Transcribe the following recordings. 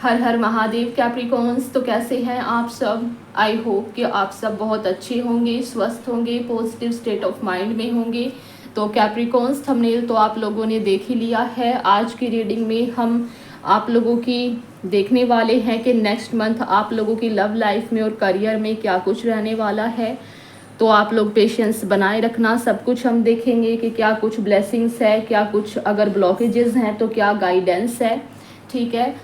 हर हर Mahadev Capricorns. तो कैसे हैं आप सब? आई होप कि आप सब बहुत अच्छे होंगे, स्वस्थ होंगे, पॉजिटिव स्टेट ऑफ माइंड में होंगे। तो कैप्रिकॉन्स थंबनेल तो आप लोगों ने देख ही लिया है। आज की रीडिंग में हम आप लोगों की देखने वाले हैं कि नेक्स्ट मंथ आप लोगों की लव लाइफ में और करियर में क्या कुछ रहने वाला है। तो आप लोग पेशेंस बनाए रखना। सब कुछ हम देखेंगे कि क्या कुछ ब्लेसिंग्स है, क्या कुछ अगर ब्लॉकेजेस हैं तो क्या गाइडेंस है। ठीक है,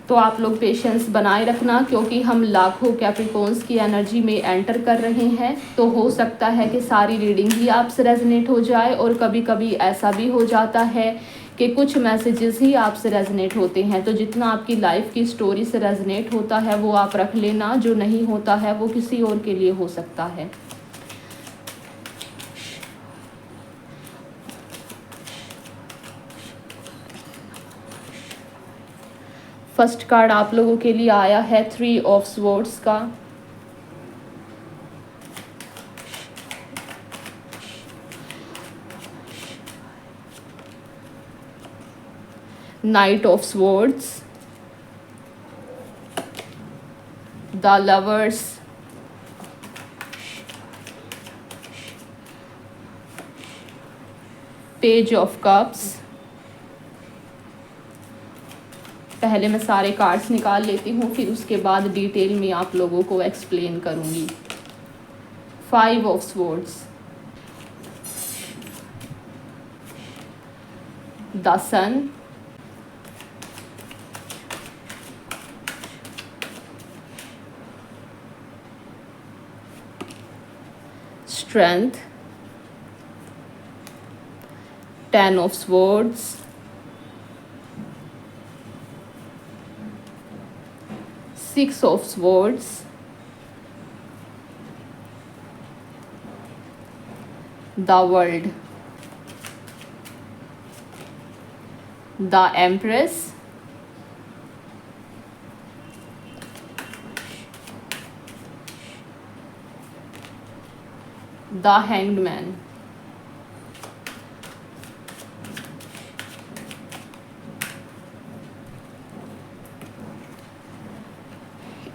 तो आप लोग पेशेंस बनाए रखना क्योंकि हम लाखों कैप्रिकॉन्स की एनर्जी में एंटर कर रहे हैं। तो हो सकता है कि सारी रीडिंग ही आपसे रेजोनेट हो जाए और कभी कभी ऐसा भी हो जाता है कि कुछ मैसेजेस ही आपसे रेजोनेट होते हैं। तो जितना आपकी लाइफ की स्टोरी से रेजोनेट होता है वो आप रख लेना, जो नहीं होता है वो किसी और के लिए हो सकता है। फर्स्ट कार्ड आप लोगों के लिए आया है 3 ऑफ स्वॉर्ड्स का। Night of swords, the lovers, page of cups. पहले मैं सारे कार्ड्स निकाल लेती हूँ, फिर उसके बाद डिटेल में आप लोगों को एक्सप्लेन करूँगी। 5 of swords, the sun, strength, 10 of swords, Six of Swords, the World, the Empress, the Hanged Man,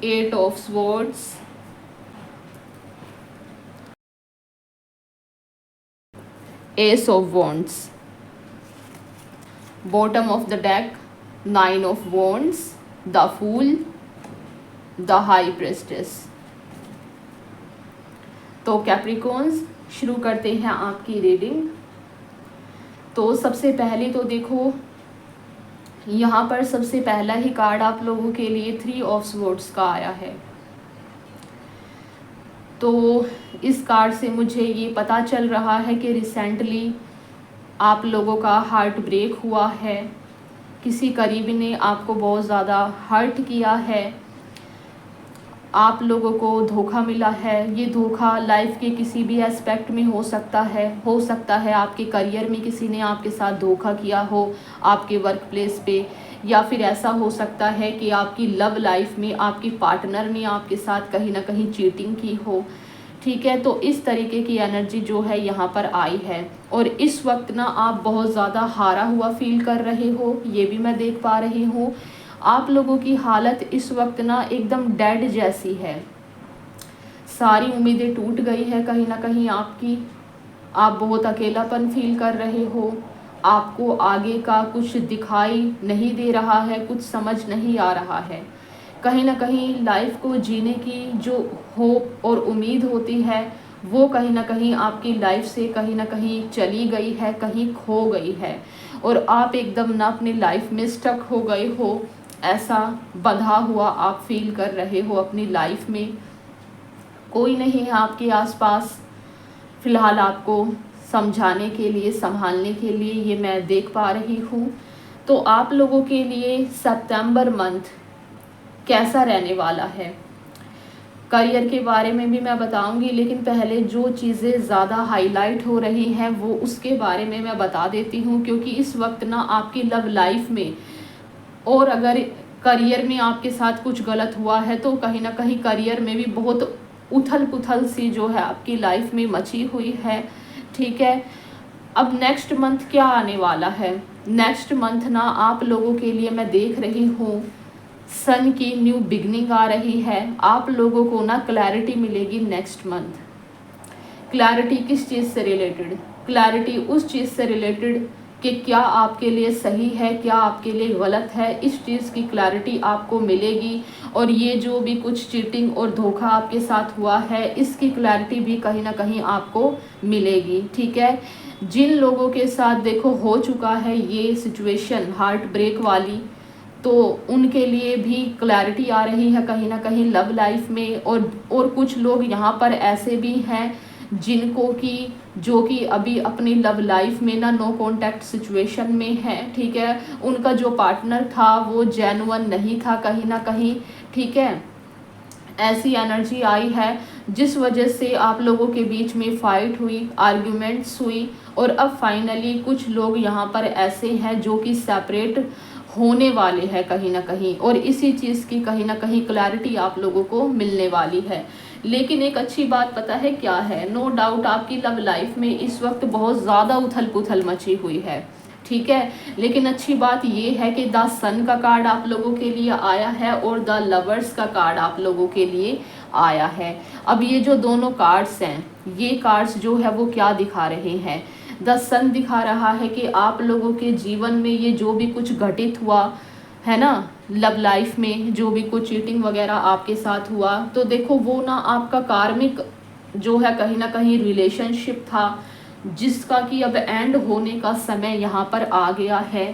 Eight of Swords, Ace of Wands, bottom of the deck, 9 of Wands, the Fool, the High Priestess। तो Capricorns शुरू करते हैं आपकी reading. तो सबसे पहले तो देखो यहाँ पर सबसे पहला ही कार्ड आप लोगों के लिए 3 ऑफ स्वॉर्ड्स का आया है। तो इस कार्ड से मुझे ये पता चल रहा है कि रिसेंटली आप लोगों का हार्ट ब्रेक हुआ है, किसी करीबी ने आपको बहुत ज़्यादा हर्ट किया है, आप लोगों को धोखा मिला है। ये धोखा लाइफ के किसी भी एस्पेक्ट में हो सकता है आपके करियर में किसी ने आपके साथ धोखा किया हो, आपके वर्क प्लेस पे, या फिर ऐसा हो सकता है कि आपकी लव लाइफ में आपके पार्टनर ने आपके साथ कहीं ना कहीं चीटिंग की हो। ठीक है, तो इस तरीके की एनर्जी जो है यहाँ पर आई है और इस वक्त ना आप बहुत ज़्यादा हारा हुआ फील कर रहे हो, ये भी मैं देख पा रही हूँ। आप लोगों की हालत इस वक्त ना एकदम डेड जैसी है, सारी उम्मीदें टूट गई है कहीं ना कहीं आपकी। आप बहुत अकेलापन फील कर रहे हो, आपको आगे का कुछ दिखाई नहीं दे रहा है, कुछ समझ नहीं आ रहा है। कहीं ना कहीं लाइफ को जीने की जो होप और उम्मीद होती है वो कहीं ना कहीं आपकी लाइफ से कहीं ना कहीं चली गई है, कहीं खो गई है और आप एकदम ना अपनी लाइफ में स्टक हो गए हो, ऐसा बंधा हुआ आप फील कर रहे हो अपनी लाइफ में। कोई नहीं है आपके आसपास फ़िलहाल आपको समझाने के लिए, संभालने के लिए, ये मैं देख पा रही हूँ। तो आप लोगों के लिए सितंबर मंथ कैसा रहने वाला है, करियर के बारे में भी मैं बताऊंगी, लेकिन पहले जो चीज़ें ज़्यादा हाईलाइट हो रही हैं वो उसके बारे में मैं बता देती हूँ। क्योंकि इस वक्त ना आपकी लव लाइफ में और अगर करियर में आपके साथ कुछ गलत हुआ है तो कहीं ना कहीं करियर में भी बहुत उथल पुथल सी जो है आपकी लाइफ में मची हुई है। ठीक है, अब नेक्स्ट मंथ क्या आने वाला है? नेक्स्ट मंथ ना आप लोगों के लिए मैं देख रही हूँ सन की न्यू बिगनिंग आ रही है। आप लोगों को ना क्लैरिटी मिलेगी नेक्स्ट मंथ। क्लैरिटी किस चीज़ से रिलेटेड? क्लैरिटी उस चीज़ से रिलेटेड कि क्या आपके लिए सही है, क्या आपके लिए गलत है, इस चीज़ की क्लैरिटी आपको मिलेगी। और ये जो भी कुछ चीटिंग और धोखा आपके साथ हुआ है, इसकी क्लैरिटी भी कहीं ना कहीं आपको मिलेगी। ठीक है, जिन लोगों के साथ देखो हो चुका है ये सिचुएशन हार्ट ब्रेक वाली, तो उनके लिए भी क्लैरिटी आ रही है कहीं ना कहीं लव लाइफ में। और कुछ लोग यहाँ पर ऐसे भी हैं जिनको कि जो कि अभी अपनी लव लाइफ में ना नो कॉन्टैक्ट सिचुएशन में है। ठीक है, उनका जो पार्टनर था वो जेन्युइन नहीं था कहीं ना कहीं। ठीक है, ऐसी एनर्जी आई है जिस वजह से आप लोगों के बीच में फाइट हुई, आर्ग्यूमेंट्स हुई, और अब फाइनली कुछ लोग यहाँ पर ऐसे हैं जो कि सेपरेट होने वाले हैं कहीं ना कहीं, और इसी चीज़ की कहीं ना कहीं क्लैरिटी आप लोगों को मिलने वाली है। लेकिन एक अच्छी बात पता है क्या है? नो डाउट आपकी लव लाइफ में इस वक्त बहुत ज़्यादा उथल पुथल मची हुई है। ठीक है, लेकिन अच्छी बात ये है कि द सन का कार्ड आप लोगों के लिए आया है और द लवर्स का कार्ड आप लोगों के लिए आया है। अब ये जो दोनों कार्ड्स हैं, ये कार्ड्स जो है वो क्या दिखा रहे हैं? द सन दिखा रहा है कि आप लोगों के जीवन में ये जो भी कुछ घटित हुआ है ना, लव लाइफ में जो भी कुछ चीटिंग वगैरह आपके साथ हुआ, तो देखो वो ना आपका कार्मिक जो है कहीं ना कहीं रिलेशनशिप था, जिसका कि अब एंड होने का समय यहाँ पर आ गया है।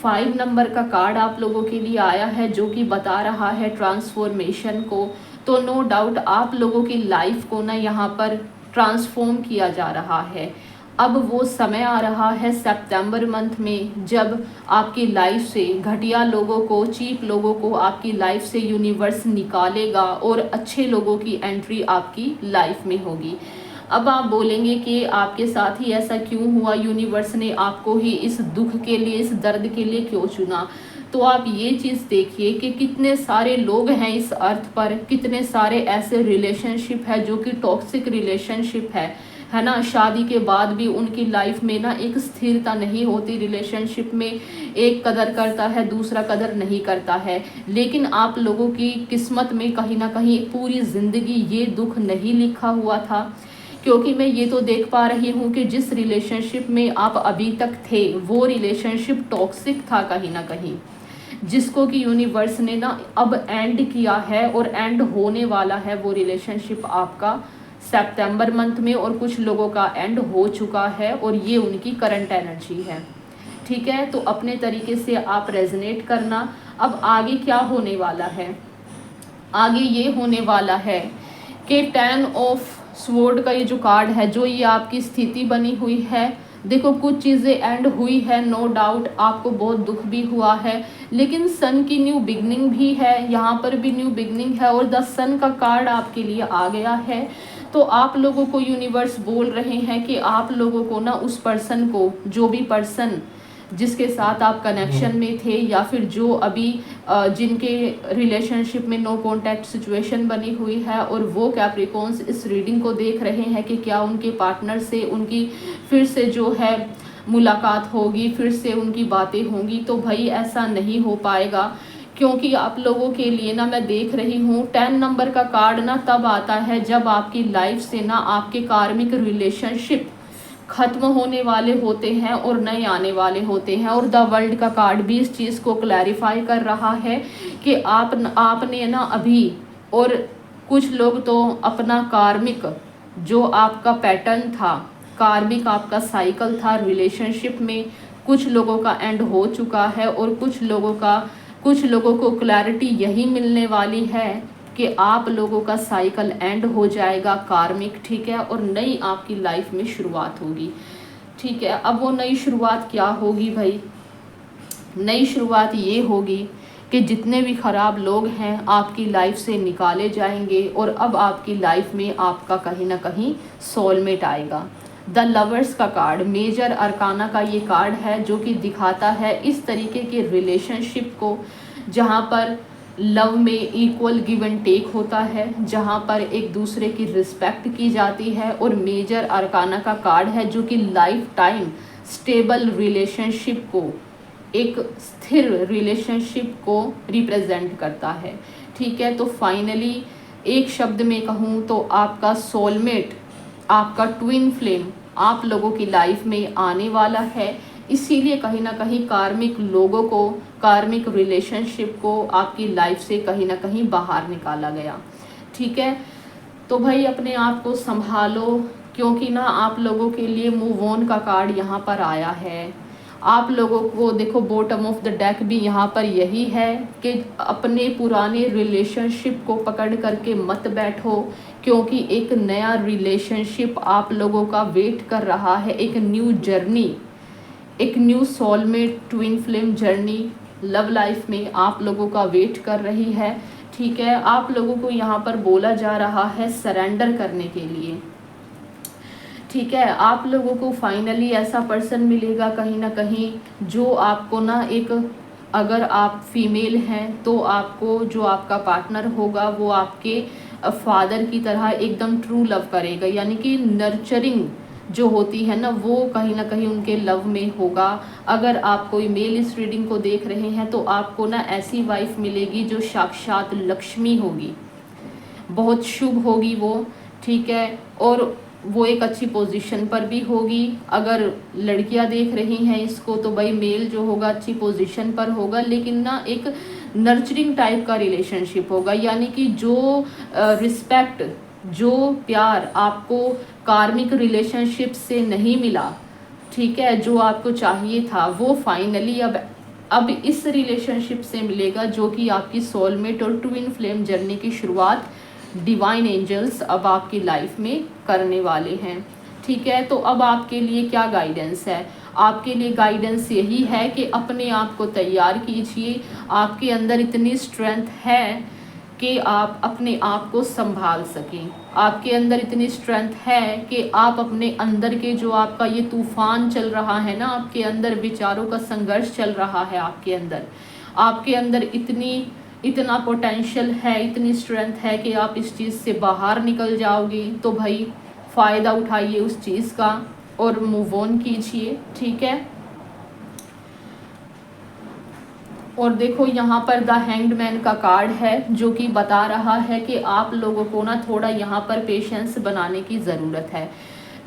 5 नंबर का कार्ड आप लोगों के लिए आया है जो कि बता रहा है ट्रांसफॉर्मेशन को। तो नो डाउट आप लोगों की लाइफ को ना यहाँ पर ट्रांसफॉर्म किया जा रहा है। अब वो समय आ रहा है सितंबर मंथ में जब आपकी लाइफ से घटिया लोगों को, चीप लोगों को आपकी लाइफ से यूनिवर्स निकालेगा और अच्छे लोगों की एंट्री आपकी लाइफ में होगी। अब आप बोलेंगे कि आपके साथ ही ऐसा क्यों हुआ, यूनिवर्स ने आपको ही इस दुख के लिए, इस दर्द के लिए क्यों चुना? तो आप ये चीज़ देखिए कि कितने सारे लोग हैं इस अर्थ पर, कितने सारे ऐसे रिलेशनशिप है जो कि टॉक्सिक रिलेशनशिप है ना। शादी के बाद भी उनकी लाइफ में ना एक स्थिरता नहीं होती रिलेशनशिप में, एक कदर करता है दूसरा कदर नहीं करता है। लेकिन आप लोगों की किस्मत में कहीं ना कहीं पूरी ज़िंदगी ये दुख नहीं लिखा हुआ था, क्योंकि मैं ये तो देख पा रही हूँ कि जिस रिलेशनशिप में आप अभी तक थे वो रिलेशनशिप टॉक्सिक था कहीं ना कहीं, जिसको कि यूनिवर्स ने ना अब एंड किया है और एंड होने वाला है वो रिलेशनशिप आपका सितंबर मंथ में, और कुछ लोगों का एंड हो चुका है और ये उनकी करंट एनर्जी है। ठीक है, तो अपने तरीके से आप रेजनेट करना। अब आगे क्या होने वाला है? आगे ये होने वाला है कि 10 ऑफ स्वॉर्ड का ये जो कार्ड है, जो ये आपकी स्थिति बनी हुई है, देखो कुछ चीज़ें एंड हुई है, नो डाउट आपको बहुत दुख भी हुआ है, लेकिन सन की न्यू बिगनिंग भी है, यहाँ पर भी न्यू बिगनिंग है और द सन का कार्ड आपके लिए आ गया है। तो आप लोगों को यूनिवर्स बोल रहे हैं कि आप लोगों को ना उस पर्सन को, जो भी पर्सन जिसके साथ आप कनेक्शन में थे या फिर जो अभी जिनके रिलेशनशिप में नो कॉन्टैक्ट सिचुएशन बनी हुई है और वो कैप्रिकॉन्स इस रीडिंग को देख रहे हैं कि क्या उनके पार्टनर से उनकी फिर से जो है मुलाकात होगी, फिर से उनकी बातें होंगी, तो भाई ऐसा नहीं हो पाएगा। क्योंकि आप लोगों के लिए ना मैं देख रही हूँ 10 नंबर का कार्ड ना तब आता है जब आपकी लाइफ से ना आपके कार्मिक रिलेशनशिप खत्म होने वाले होते हैं और नए आने वाले होते हैं। और द वर्ल्ड का कार्ड भी इस चीज़ को क्लैरिफाई कर रहा है कि आपने ना अभी, और कुछ लोग तो अपना कार्मिक जो आपका पैटर्न था, कार्मिक आपका साइकिल था रिलेशनशिप में, कुछ लोगों का एंड हो चुका है और कुछ लोगों को क्लैरिटी यही मिलने वाली है कि आप लोगों का साइकिल एंड हो जाएगा कार्मिक। ठीक है, और नई आपकी लाइफ में शुरुआत होगी। ठीक है, अब वो नई शुरुआत क्या होगी भाई? नई शुरुआत ये होगी कि जितने भी ख़राब लोग हैं आपकी लाइफ से निकाले जाएंगे और अब आपकी लाइफ में आपका कहीं ना कहीं सोलमेट आएगा। द लवर्स का कार्ड मेजर अरकाना का ये कार्ड है जो कि दिखाता है इस तरीके के रिलेशनशिप को जहाँ पर लव में इक्वल गिव एंड टेक होता है, जहाँ पर एक दूसरे की रिस्पेक्ट की जाती है। और मेजर अरकाना का कार्ड है जो कि लाइफ टाइम स्टेबल रिलेशनशिप को एक स्थिर रिलेशनशिप को रिप्रेजेंट करता है। ठीक है, तो फाइनली एक शब्द में कहूँ तो आपका सोलमेट, आपका ट्विन फ्लेम आप लोगों की लाइफ में आने वाला है। इसीलिए कहीं ना कहीं कार्मिक लोगों को, कार्मिक रिलेशनशिप को आपकी लाइफ से कहीं ना कहीं बाहर निकाला गया। ठीक है, तो भाई अपने आप को संभालो, क्योंकि ना आप लोगों के लिए मूव ऑन का कार्ड यहाँ पर आया है। आप लोगों को देखो बॉटम ऑफ द डेक भी यहाँ पर यही है कि अपने पुराने रिलेशनशिप को पकड़ करके मत बैठो, क्योंकि एक नया रिलेशनशिप आप लोगों का वेट कर रहा है। एक न्यू जर्नी, एक new soulmate twin flame journey love life में आप लोगों का वेट कर रही है। ठीक है, आप लोगों को यहाँ पर बोला जा रहा है सरेंडर करने के लिए। ठीक है, आप लोगों को फाइनली ऐसा पर्सन मिलेगा कहीं ना कहीं जो आपको ना एक, अगर आप फीमेल हैं तो आपको जो आपका पार्टनर होगा वो आपके फादर की तरह एकदम ट्रू लव करेगा, यानी कि नर्चरिंग जो होती है ना वो कहीं ना कहीं उनके लव में होगा। अगर आप कोई मेल इस रीडिंग को देख रहे हैं तो आपको ना ऐसी वाइफ मिलेगी जो साक्षात लक्ष्मी होगी, बहुत शुभ होगी वो। ठीक है, और वो एक अच्छी पोजीशन पर भी होगी। अगर लड़कियां देख रही हैं इसको तो भाई मेल जो होगा अच्छी पोजीशन पर होगा, लेकिन ना एक नर्चरिंग टाइप का रिलेशनशिप होगा, यानी कि जो रिस्पेक्ट, जो प्यार आपको कार्मिक रिलेशनशिप से नहीं मिला, ठीक है, जो आपको चाहिए था वो फाइनली अब इस रिलेशनशिप से मिलेगा, जो कि आपकी सोलमेट और ट्विन फ्लेम जर्नी की शुरुआत डिवाइन एंजल्स अब आपकी लाइफ में करने वाले हैं। ठीक है, तो अब आपके लिए क्या गाइडेंस है? आपके लिए गाइडेंस यही है कि अपने आप को तैयार कीजिए। आपके अंदर इतनी स्ट्रेंथ है कि आप अपने आप को संभाल सकें। आपके अंदर इतनी स्ट्रेंथ है कि आप अपने अंदर के जो आपका ये तूफान चल रहा है ना, आपके अंदर विचारों का संघर्ष चल रहा है, आपके अंदर इतना पोटेंशियल है, इतनी स्ट्रेंथ है कि आप इस चीज़ से बाहर निकल जाओगे। तो भाई फ़ायदा उठाइए उस चीज़ का और मूव ऑन कीजिए। ठीक है, और देखो यहाँ पर द हैंग्ड मैन का कार्ड है, जो कि बता रहा है कि आप लोगों को ना थोड़ा यहाँ पर पेशेंस बनाने की ज़रूरत है।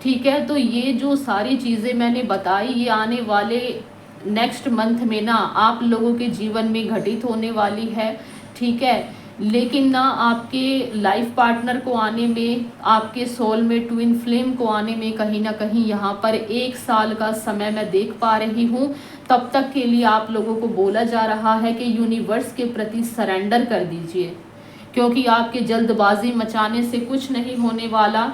ठीक है, तो ये जो सारी चीज़ें मैंने बताई ये आने वाले नेक्स्ट मंथ में ना आप लोगों के जीवन में घटित होने वाली है। ठीक है, लेकिन ना आपके लाइफ पार्टनर को आने में, आपके सोल में ट्विन फ्लेम को आने में कहीं ना कहीं यहाँ पर 1 साल का समय मैं देख पा रही हूँ। तब तक के लिए आप लोगों को बोला जा रहा है कि यूनिवर्स के प्रति सरेंडर कर दीजिए, क्योंकि आपके जल्दबाजी मचाने से कुछ नहीं होने वाला।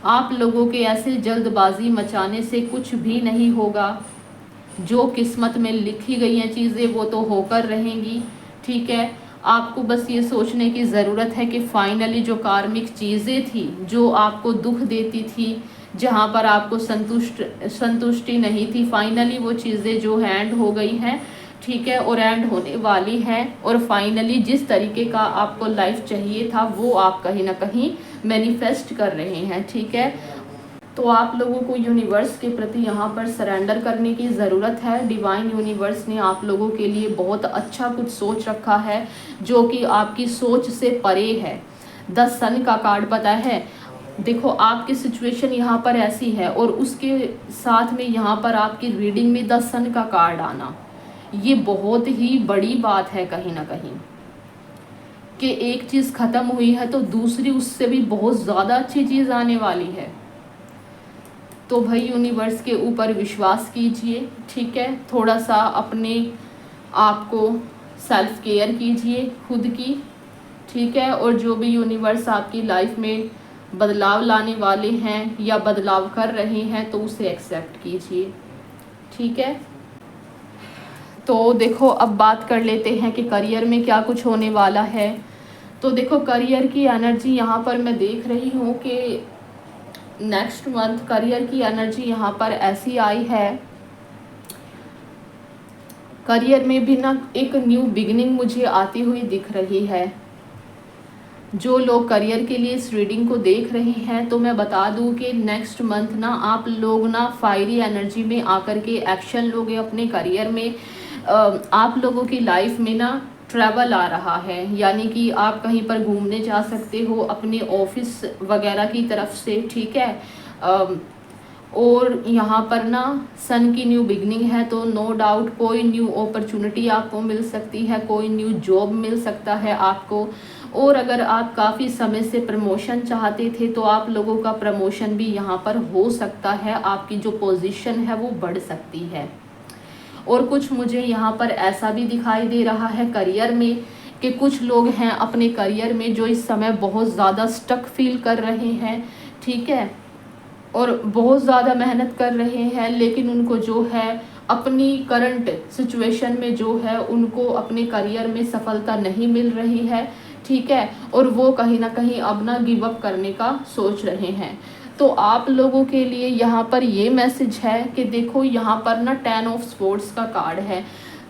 आप लोगों के ऐसे जल्दबाजी मचाने से कुछ भी नहीं होगा। जो किस्मत में लिखी गई हैं चीज़ें वो तो होकर रहेंगी। ठीक है, आपको बस ये सोचने की ज़रूरत है कि फाइनली जो कार्मिक चीज़ें थी, जो आपको दुख देती थी, जहाँ पर आपको संतुष्टि नहीं थी, फाइनली वो चीज़ें जो एंड हो गई हैं। ठीक है, और एंड होने वाली है, और फाइनली जिस तरीके का आपको लाइफ चाहिए था वो आप कहीं ना कहीं मैनिफेस्ट कर रहे हैं। ठीक है, तो आप लोगों को यूनिवर्स के प्रति यहाँ पर सरेंडर करने की ज़रूरत है। डिवाइन यूनिवर्स ने आप लोगों के लिए बहुत अच्छा कुछ सोच रखा है, जो कि आपकी सोच से परे है। 10 सन का कार्ड पता है, देखो आपकी सिचुएशन यहाँ पर ऐसी है और उसके साथ में यहाँ पर आपकी रीडिंग में 10 सन का कार्ड आना, ये बहुत ही बड़ी बात है कहीं ना कहीं, कि एक चीज़ ख़त्म हुई है तो दूसरी उससे भी बहुत ज़्यादा अच्छी चीज़ आने वाली है। तो भाई यूनिवर्स के ऊपर विश्वास कीजिए। ठीक है, थोड़ा सा अपने आप को सेल्फ केयर कीजिए खुद की। ठीक है, और जो भी यूनिवर्स आपकी लाइफ में बदलाव लाने वाले हैं या बदलाव कर रहे हैं तो उसे एक्सेप्ट कीजिए। ठीक है, तो देखो अब बात कर लेते हैं कि करियर में क्या कुछ होने वाला है। तो देखो करियर की एनर्जी यहाँ पर मैं देख रही हूँ कि नेक्स्ट मंथ करियर की एनर्जी यहाँ पर ऐसी आई है, करियर में भी ना एक न्यू बिगिनिंग मुझे आती हुई दिख रही है। जो लोग करियर के लिए इस रीडिंग को देख रहे हैं तो मैं बता दूं कि नेक्स्ट मंथ ना आप लोग ना फायरी एनर्जी में आकर के एक्शन लोगे अपने करियर में। आप लोगों की लाइफ में ना ट्रैवल आ रहा है, यानी कि आप कहीं पर घूमने जा सकते हो अपने ऑफिस वगैरह की तरफ से, ठीक है। और यहाँ पर ना सन की न्यू बिगनिंग है, तो नो डाउट कोई न्यू अपॉर्चुनिटी आपको मिल सकती है, कोई न्यू जॉब मिल सकता है आपको। और अगर आप काफ़ी समय से प्रमोशन चाहते थे तो आप लोगों का प्रमोशन भी यहाँ पर हो सकता है, आपकी जो पोजीशन है वो बढ़ सकती है। और कुछ मुझे यहाँ पर ऐसा भी दिखाई दे रहा है करियर में कि कुछ लोग हैं अपने करियर में जो इस समय बहुत ज़्यादा स्टक फील कर रहे हैं, ठीक है, और बहुत ज़्यादा मेहनत कर रहे हैं, लेकिन उनको जो है अपनी करंट सिचुएशन में जो है उनको अपने करियर में सफलता नहीं मिल रही है, ठीक है, और वो कहीं ना कहीं अब ना गिव अप करने का सोच रहे हैं। तो आप लोगों के लिए यहाँ पर ये मैसेज है कि देखो यहाँ पर ना 10 ऑफ स्पोर्ट्स का कार्ड है,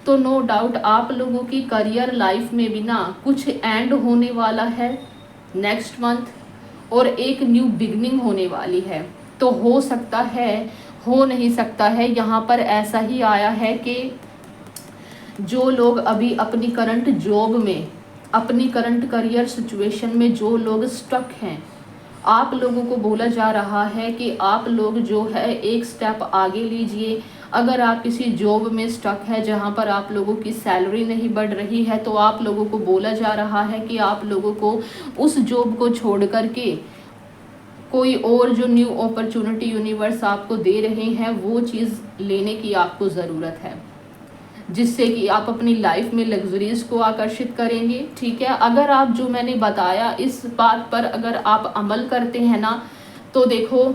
तो नो डाउट आप लोगों की करियर लाइफ में भी ना कुछ एंड होने वाला है नेक्स्ट मंथ, और एक न्यू बिगनिंग होने वाली है। तो हो सकता है, हो नहीं सकता है, यहाँ पर ऐसा ही आया है कि जो लोग अभी अपनी करंट जॉब में, अपनी करंट करियर सिचुएशन में जो लोग स्टक हैं, आप लोगों को बोला जा रहा है कि आप लोग जो है एक स्टेप आगे लीजिए। अगर आप किसी जॉब में स्टक है जहां पर आप लोगों की सैलरी नहीं बढ़ रही है, तो आप लोगों को बोला जा रहा है कि आप लोगों को उस जॉब को छोड़ करके कोई और जो न्यू अपॉर्चुनिटी यूनिवर्स आपको दे रहे हैं वो चीज़ लेने की आपको ज़रूरत है, जिससे कि आप अपनी लाइफ में लग्जरीज को आकर्षित करेंगे, ठीक है। अगर आप जो मैंने बताया इस बात पर अगर आप अमल करते हैं ना, तो देखो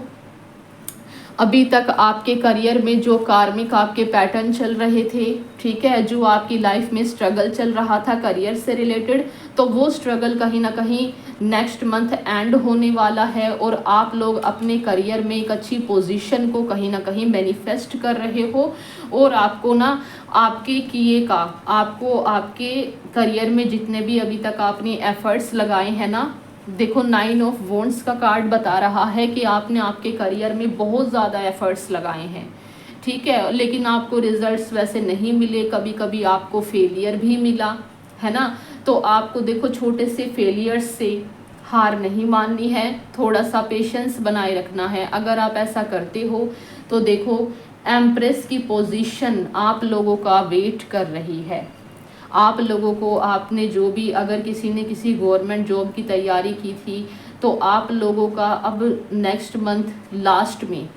अभी तक आपके करियर में जो कार्मिक आपके पैटर्न चल रहे थे, ठीक है, जो आपकी लाइफ में स्ट्रगल चल रहा था करियर से रिलेटेड, तो वो स्ट्रगल कहीं ना कहीं नेक्स्ट मंथ एंड होने वाला है, और आप लोग अपने करियर में एक अच्छी पोजीशन को कहीं ना कहीं मैनिफेस्ट कर रहे हो। और आपको ना आपके किए का, आपको आपके करियर में जितने भी अभी तक आपने एफर्ट्स लगाए हैं ना, देखो 9 ऑफ वॉन्ड्स का कार्ड बता रहा है कि आपने आपके करियर में बहुत ज़्यादा एफर्ट्स लगाए हैं, ठीक है, लेकिन आपको रिजल्ट्स वैसे नहीं मिले, कभी कभी आपको फेलियर भी मिला है ना। तो आपको देखो छोटे से फेलियर्स से हार नहीं माननी है, थोड़ा सा पेशेंस बनाए रखना है। अगर आप ऐसा करते हो तो देखो एम्प्रेस की पोजीशन आप लोगों का वेट कर रही है। आप लोगों को, आपने जो भी, अगर किसी ने किसी गवर्नमेंट जॉब की तैयारी की थी, तो आप लोगों का अब नेक्स्ट मंथ लास्ट में,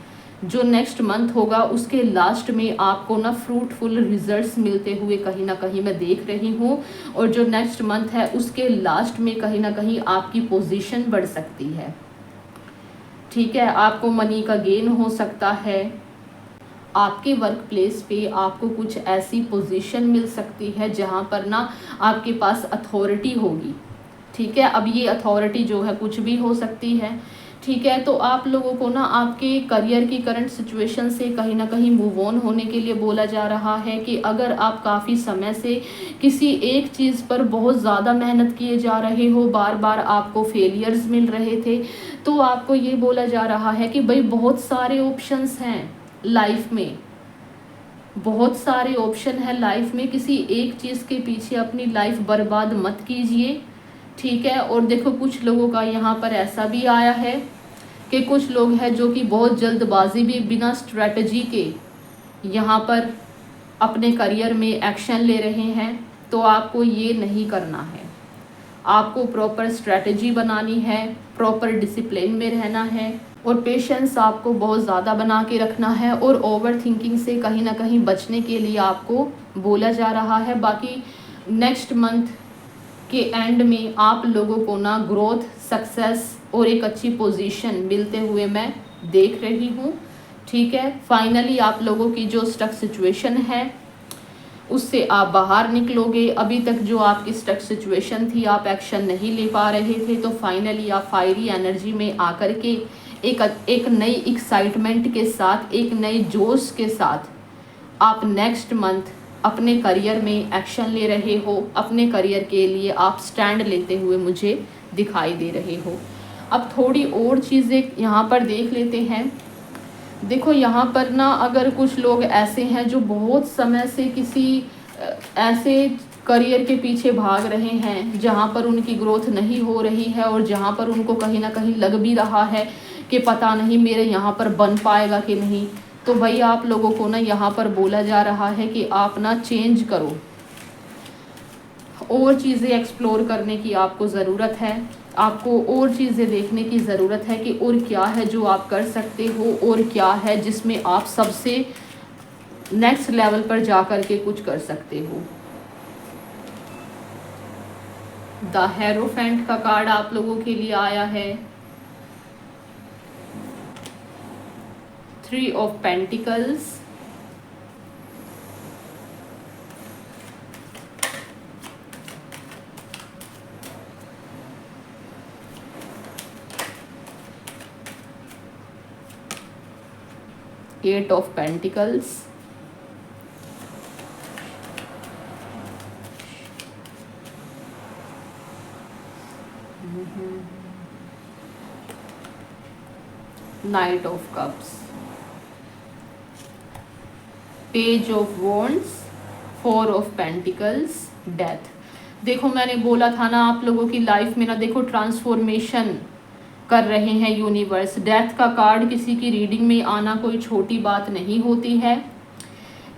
जो नेक्स्ट मंथ होगा उसके लास्ट में आपको ना फ्रूटफुल रिजल्ट्स मिलते हुए कहीं ना कहीं मैं देख रही हूँ। और जो नेक्स्ट मंथ है उसके लास्ट में कहीं ना कहीं आपकी पोजीशन बढ़ सकती है, ठीक है, आपको मनी का गेन हो सकता है। आपके वर्क प्लेस पे आपको कुछ ऐसी पोजीशन मिल सकती है जहाँ पर ना आपके पास अथॉरिटी होगी, ठीक है। अब ये अथॉरिटी जो है कुछ भी हो सकती है, ठीक है। तो आप लोगों को ना आपके करियर की करंट सिचुएशन से कहीं ना कहीं मूव ऑन होने के लिए बोला जा रहा है कि अगर आप काफ़ी समय से किसी एक चीज़ पर बहुत ज़्यादा मेहनत किए जा रहे हो, बार बार आपको फेलियर्स मिल रहे थे, तो आपको ये बोला जा रहा है कि भाई बहुत सारे ऑप्शंस हैं लाइफ में, बहुत सारे ऑप्शन है लाइफ में, किसी एक चीज़ के पीछे अपनी लाइफ बर्बाद मत कीजिए, ठीक है। और देखो कुछ लोगों का यहाँ पर ऐसा भी आया है कि कुछ लोग हैं जो कि बहुत जल्दबाजी भी बिना स्ट्रेटजी के यहाँ पर अपने करियर में एक्शन ले रहे हैं, तो आपको ये नहीं करना है। आपको प्रॉपर स्ट्रेटजी बनानी है, प्रॉपर डिसिप्लिन में रहना है, और पेशेंस आपको बहुत ज़्यादा बना के रखना है, और ओवर थिंकिंग से कहीं ना कहीं बचने के लिए आपको बोला जा रहा है। बाकी नेक्स्ट मंथ के एंड में आप लोगों को ना ग्रोथ, सक्सेस और एक अच्छी पोजीशन मिलते हुए मैं देख रही हूँ, ठीक है। फाइनली आप लोगों की जो स्टक सिचुएशन है उससे आप बाहर निकलोगे। अभी तक जो आपकी स्टक सिचुएशन थी, आप एक्शन नहीं ले पा रहे थे, तो फाइनली आप फायरी एनर्जी में आकर के एक नई एक्साइटमेंट के साथ, एक नए जोश के साथ आप नेक्स्ट मंथ अपने करियर में एक्शन ले रहे हो, अपने करियर के लिए आप स्टैंड लेते हुए मुझे दिखाई दे रहे हो। अब थोड़ी और चीज़ें यहाँ पर देख लेते हैं। देखो यहाँ पर ना अगर कुछ लोग ऐसे हैं जो बहुत समय से किसी ऐसे करियर के पीछे भाग रहे हैं जहाँ पर उनकी ग्रोथ नहीं हो रही है और जहाँ पर उनको कहीं ना कहीं लग भी रहा है कि पता नहीं मेरे यहाँ पर बन पाएगा कि नहीं, तो भाई आप लोगों को ना यहाँ पर बोला जा रहा है कि आप ना चेंज करो, और चीज़ें एक्सप्लोर करने की आपको ज़रूरत है, आपको और चीज़ें देखने की ज़रूरत है कि और क्या है जो आप कर सकते हो और क्या है जिसमें आप सबसे नेक्स्ट लेवल पर जा कर के कुछ कर सकते हो। द हेरोफेंट का कार्ड आप लोगों के लिए आया है, 3 of pentacles, eight of pentacles, knight of cups, page of wands, 4 of pentacles, death. देखो मैंने बोला था ना आप लोगों की लाइफ में ना देखो ट्रांसफॉर्मेशन कर रहे हैं यूनिवर्स। डेथ का कार्ड किसी की रीडिंग में आना कोई छोटी बात नहीं होती है,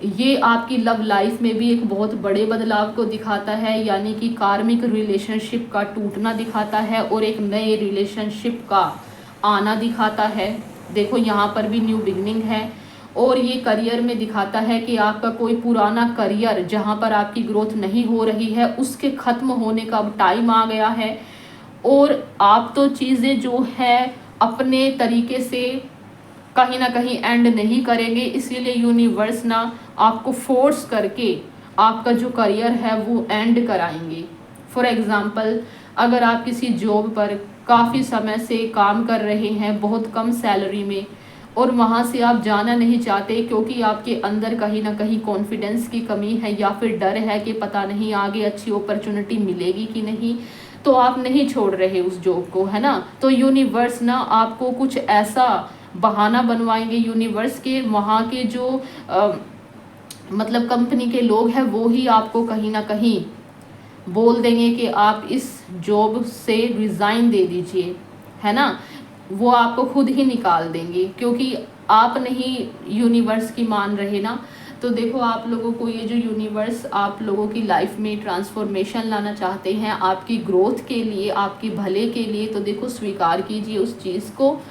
ये आपकी लव लाइफ में भी एक बहुत बड़े बदलाव को दिखाता है, यानी कि कार्मिक रिलेशनशिप का टूटना दिखाता है और एक नए रिलेशनशिप का आना दिखाता है। देखो यहाँ पर भी न्यू बिगनिंग है, और ये करियर में दिखाता है कि आपका कोई पुराना करियर जहाँ पर आपकी ग्रोथ नहीं हो रही है उसके ख़त्म होने का अब टाइम आ गया है, और आप तो चीज़ें जो है अपने तरीके से कहीं ना कहीं एंड नहीं करेंगे, इसीलिए यूनिवर्स ना आपको फोर्स करके आपका जो करियर है वो एंड कराएंगे। फॉर एग्ज़ाम्पल, अगर आप किसी जॉब पर काफ़ी समय से काम कर रहे हैं बहुत कम सैलरी में, और वहाँ से आप जाना नहीं चाहते क्योंकि आपके अंदर कहीं ना कहीं कॉन्फिडेंस की कमी है या फिर डर है कि पता नहीं आगे अच्छी अपॉर्चुनिटी मिलेगी कि नहीं, तो आप नहीं छोड़ रहे उस जॉब को, है ना। तो यूनिवर्स ना आपको कुछ ऐसा बहाना बनवाएंगे, यूनिवर्स के वहाँ के जो मतलब कंपनी के लोग हैं वो ही आपको कहीं ना कहीं बोल देंगे कि आप इस जॉब से रिज़ाइन दे दीजिए, है ना। वो आपको खुद ही निकाल देंगे क्योंकि आप नहीं यूनिवर्स की मान रहे ना। तो देखो आप लोगों को ये जो यूनिवर्स आप लोगों की लाइफ में ट्रांसफॉर्मेशन लाना चाहते हैं आपकी ग्रोथ के लिए, आपके भले के लिए, तो देखो स्वीकार कीजिए उस चीज़ को,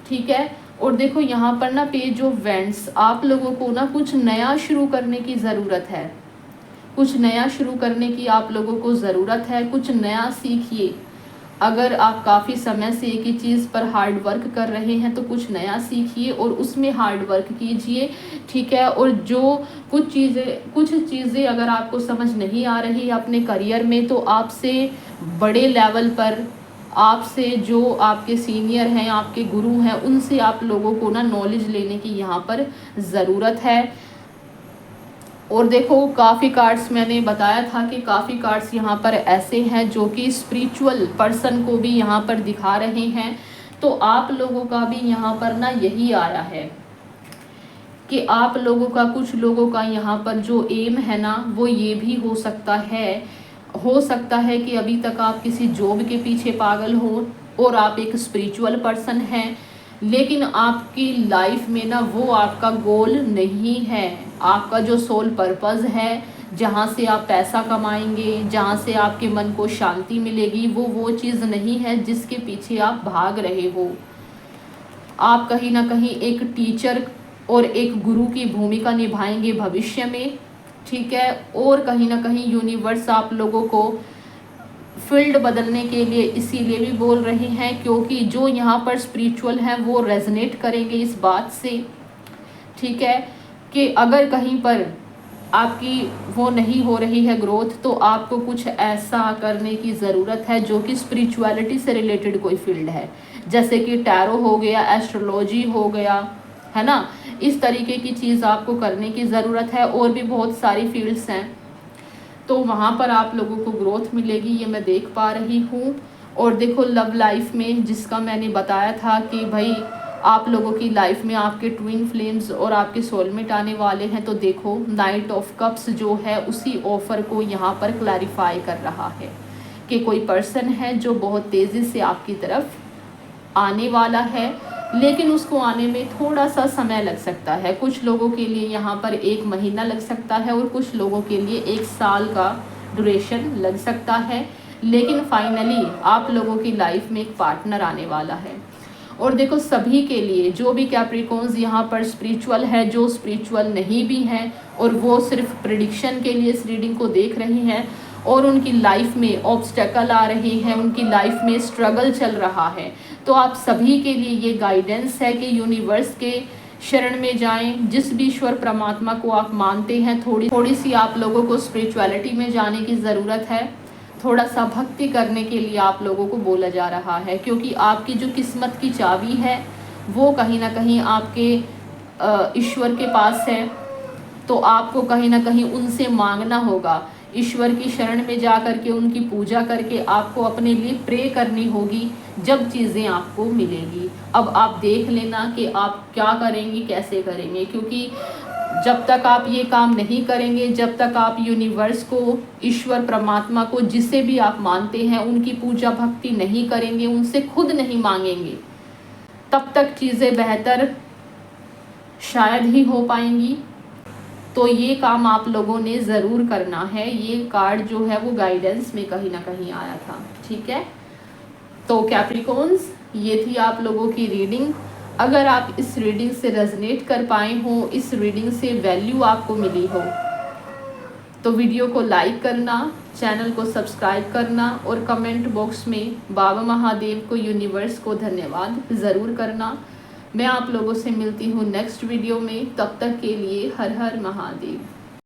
ठीक है। और देखो यहाँ पर ना पेज ऑफ वेंट्स, आप लोगों को ना कुछ नया शुरू करने की ज़रूरत है, कुछ नया शुरू करने की आप लोगों को ज़रूरत है, कुछ नया सीखिए। अगर आप काफ़ी समय से एक ही चीज़ पर हार्ड वर्क कर रहे हैं तो कुछ नया सीखिए और उसमें हार्ड वर्क कीजिए, ठीक है। और जो कुछ चीज़ें अगर आपको समझ नहीं आ रही अपने करियर में, तो आपसे बड़े लेवल पर, आपसे जो आपके सीनियर हैं, आपके गुरु हैं, उनसे आप लोगों को ना नॉलेज लेने की यहाँ पर ज़रूरत है। और देखो काफ़ी कार्ड्स मैंने बताया था कि काफ़ी कार्ड्स यहाँ पर ऐसे हैं जो कि स्पिरिचुअल पर्सन को भी यहाँ पर दिखा रहे हैं, तो आप लोगों का भी यहाँ पर ना यही आया है कि आप लोगों का, कुछ लोगों का यहाँ पर जो एम है ना वो ये भी हो सकता है कि अभी तक आप किसी जॉब के पीछे पागल हो और आप एक स्पिरिचुअल पर्सन हैं, लेकिन आपकी लाइफ में ना वो आपका गोल नहीं है। आपका जो सोल पर्पस है, जहाँ से आप पैसा कमाएंगे, जहाँ से आपके मन को शांति मिलेगी, वो चीज़ नहीं है जिसके पीछे आप भाग रहे हो। आप कहीं ना कहीं एक टीचर और एक गुरु की भूमिका निभाएंगे भविष्य में, ठीक है। और कहीं ना कहीं यूनिवर्स आप लोगों को फील्ड बदलने के लिए इसीलिए भी बोल रहे हैं क्योंकि जो यहाँ पर स्पिरिचुअल हैं वो रेजनेट करेंगे इस बात से, ठीक है, कि अगर कहीं पर आपकी वो नहीं हो रही है ग्रोथ, तो आपको कुछ ऐसा करने की ज़रूरत है जो कि स्पिरिचुअलिटी से रिलेटेड कोई फील्ड है, जैसे कि टैरो हो गया, एस्ट्रोलॉजी हो गया, है ना। इस तरीके की चीज़ आपको करने की ज़रूरत है, और भी बहुत सारी फील्ड्स हैं, तो वहाँ पर आप लोगों को ग्रोथ मिलेगी, ये मैं देख पा रही हूँ। और देखो लव लाइफ में जिसका मैंने बताया था कि भाई आप लोगों की लाइफ में आपके ट्विन फ्लेम्स और आपके सोलमेट आने वाले हैं। तो देखो नाइट ऑफ कप्स जो है उसी ऑफ़र को यहाँ पर क्लैरिफाई कर रहा है कि कोई पर्सन है जो बहुत तेज़ी से आपकी तरफ आने वाला है, लेकिन उसको आने में थोड़ा सा समय लग सकता है। कुछ लोगों के लिए यहाँ पर 1 महीना लग सकता है और कुछ लोगों के लिए 1 साल का ड्यूरेशन लग सकता है, लेकिन फाइनली आप लोगों की लाइफ में एक पार्टनर आने वाला है। और देखो सभी के लिए, जो भी कैप्रिकॉन्स यहाँ पर स्पिरिचुअल है, जो स्पिरिचुअल नहीं भी हैं और वो सिर्फ प्रिडिक्शन के लिए इस रीडिंग को देख रही हैं और उनकी लाइफ में ऑब्स्टेकल आ रहे हैं, उनकी लाइफ में स्ट्रगल चल रहा है, तो आप सभी के लिए ये गाइडेंस है कि यूनिवर्स के शरण में जाएं। जिस भी ईश्वर परमात्मा को आप मानते हैं, थोड़ी सी आप लोगों को स्पिरिचुअलिटी में जाने की ज़रूरत है। थोड़ा सा भक्ति करने के लिए आप लोगों को बोला जा रहा है, क्योंकि आपकी जो किस्मत की चाबी है वो कहीं ना कहीं आपके ईश्वर के पास है। तो आपको कहीं ना कहीं उनसे मांगना होगा, ईश्वर की शरण में जा कर के उनकी पूजा करके आपको अपने लिए प्रे करनी होगी, जब चीज़ें आपको मिलेगी। अब आप देख लेना कि आप क्या करेंगी, कैसे करेंगे, क्योंकि जब तक आप ये काम नहीं करेंगे, जब तक आप यूनिवर्स को, ईश्वर परमात्मा को, जिसे भी आप मानते हैं, उनकी पूजा भक्ति नहीं करेंगे, उनसे खुद नहीं मांगेंगे, तब तक चीज़ें बेहतर शायद ही हो पाएंगी। तो ये काम आप लोगों ने ज़रूर करना है। ये कार्ड जो है वो गाइडेंस में कहीं ना कहीं आया था, ठीक है। तो कैप्रिकॉन्स, ये थी आप लोगों की रीडिंग। अगर आप इस रीडिंग से रेजोनेट कर पाए हो, इस रीडिंग से वैल्यू आपको मिली हो, तो वीडियो को लाइक करना, चैनल को सब्सक्राइब करना और कमेंट बॉक्स में बाबा महादेव को, यूनिवर्स को धन्यवाद ज़रूर करना। मैं आप लोगों से मिलती हूँ नेक्स्ट वीडियो में। तब तक के लिए हर हर महादेव।